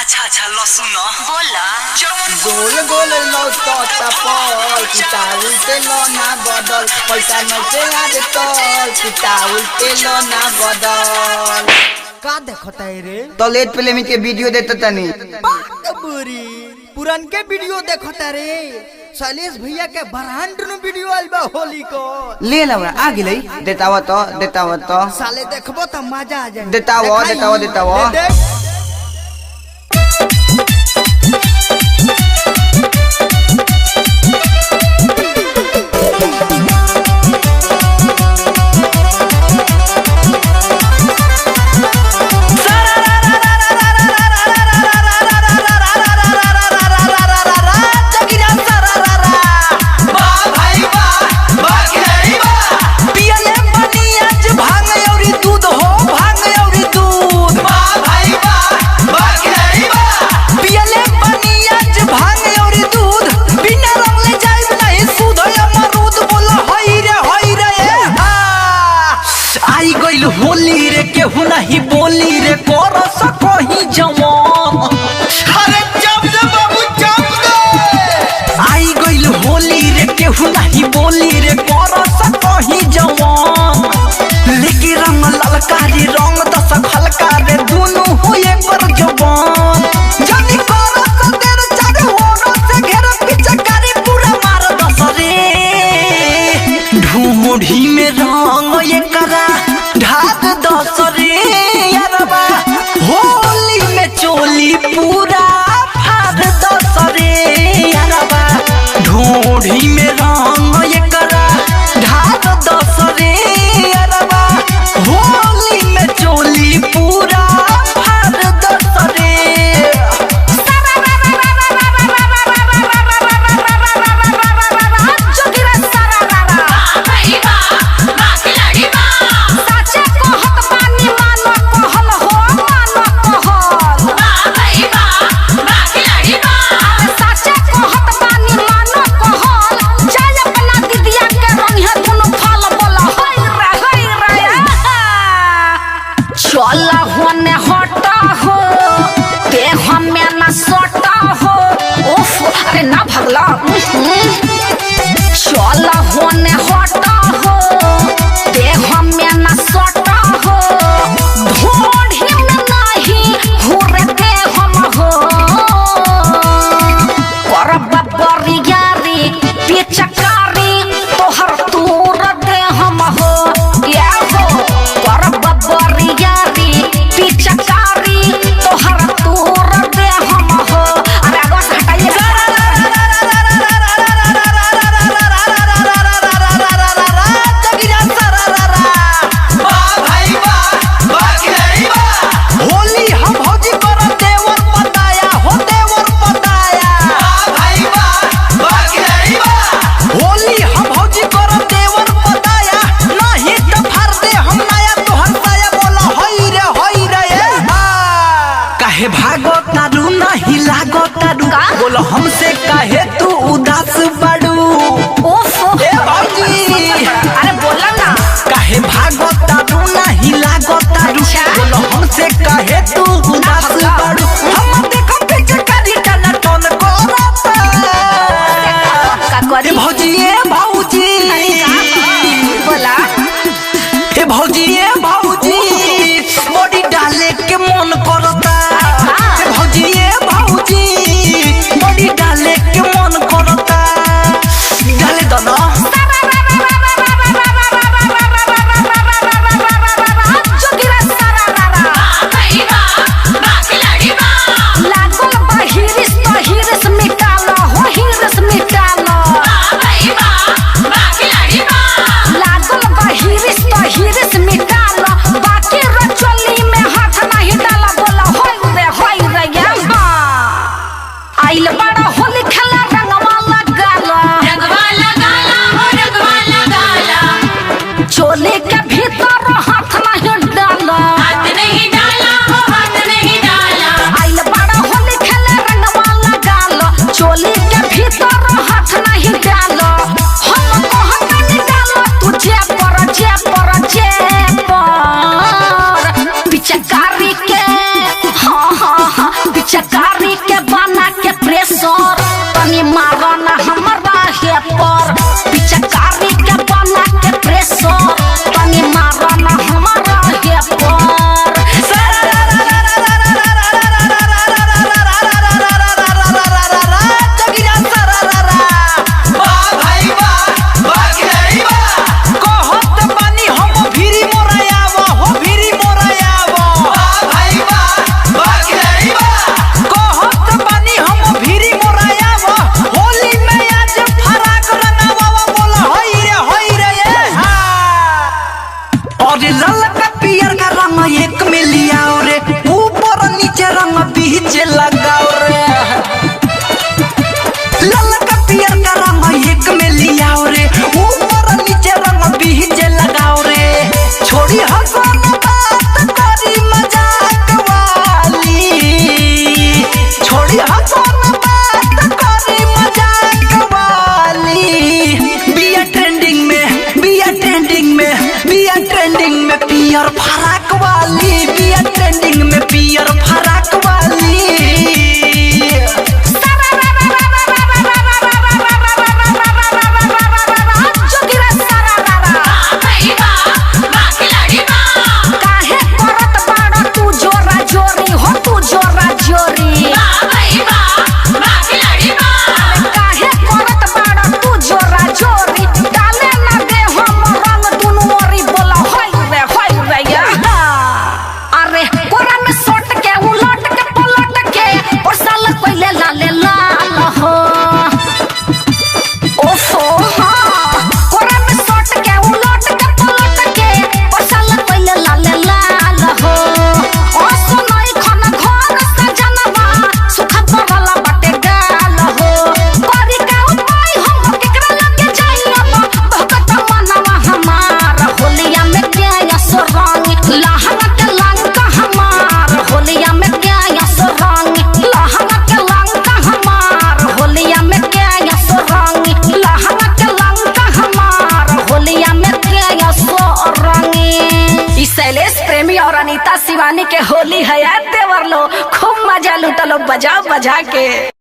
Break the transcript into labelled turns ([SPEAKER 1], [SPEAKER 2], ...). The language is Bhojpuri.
[SPEAKER 1] अच्छा लो सुनो बोला
[SPEAKER 2] गोल गोल लौटता पल पिता उल्टे लो ना बदल पैसा नचे आज तल पिता उल्टे लो ना बदल
[SPEAKER 3] का देखता है रे
[SPEAKER 2] तो लेट फिल्म के वीडियो देता तनी
[SPEAKER 3] बुरी पुरान के वीडियो देखता रे शैलेश भैया के ब्रांड नु वीडियो आइल बा होली को
[SPEAKER 2] ले लवरा आ गेलै देतावा तो
[SPEAKER 3] साले देखबो त मजा आ जाए
[SPEAKER 2] देतावा
[SPEAKER 1] होली रे केहू नहीं बोली रे कर सको ही जवान अरे जब बाबू जब आई गइल होली रे केहू नहीं बोली रे कर सको ही जवान लेके रंग ललका रे रंग दस हल्का रे दोनों हो एक बार जवान जनी कर सतेर चार होनो से घेर पीछे कारी पूरा मार दस रे ढूंढी में रंग ये करा ढाक दस रे यारबा होली में चोली पूरा फाड़ दस रे यारबा ढूंढी में रंग ये करा ढाक दस रे यारबा होली में चोली पूरा फाड़ दस रे
[SPEAKER 4] चला होने हटा हो ते हमें न सटा हो उफ अरे ना भगला चला होने हटा हो ते हमें न सटा हो ढूंढी में नहीं घूरते हम हो करब बरियारी पिचकारी तोहर तूर दे हम हो क्या हो करब बरियारी पिचकारी तोहर तूर दे हम हो अरे आगे से हटाइए
[SPEAKER 1] होली हम भौजी कर देवर पताया हो देवर पताया होली हम भौजी कर देवर पताया नहीं तो फाड़ दे हम नया तोहर साया बोला होई रे काहे भागो तारू नहीं लागो तारू बोलो हमसे काहे तू उदास बड़ू
[SPEAKER 4] उफ
[SPEAKER 1] ए भौजी
[SPEAKER 4] अरे बोला ना
[SPEAKER 1] काहे भागो तारू नहीं लागो तारू बोलो हमसे काहे तू उदास बड़ू हम देखो पीछे करी टन टन करता
[SPEAKER 4] का करी
[SPEAKER 1] भौजी ए भौजी
[SPEAKER 4] बोला
[SPEAKER 1] ए भौजी ए भौजी बॉडी डाले के मन करता ए भौजी ए भौजी बॉडी डाले के मन करता डाले दो ना बीच लगाओ रे लाल का पियर का रंग एक में लियाओ रे ऊपर नीचे रंग बीच लगाओ रे छोड़ी हसन बात करी मजाक वाली छोड़ी हसन बात करी मजाक वाली बिया ट्रेंडिंग में पियर फराक वाली बिया ट्रेंडिंग में पियर फराक वाली
[SPEAKER 4] और अनीता शिवानी के होली है देवर लो खूब मजा लूटा लो बजा बजा के।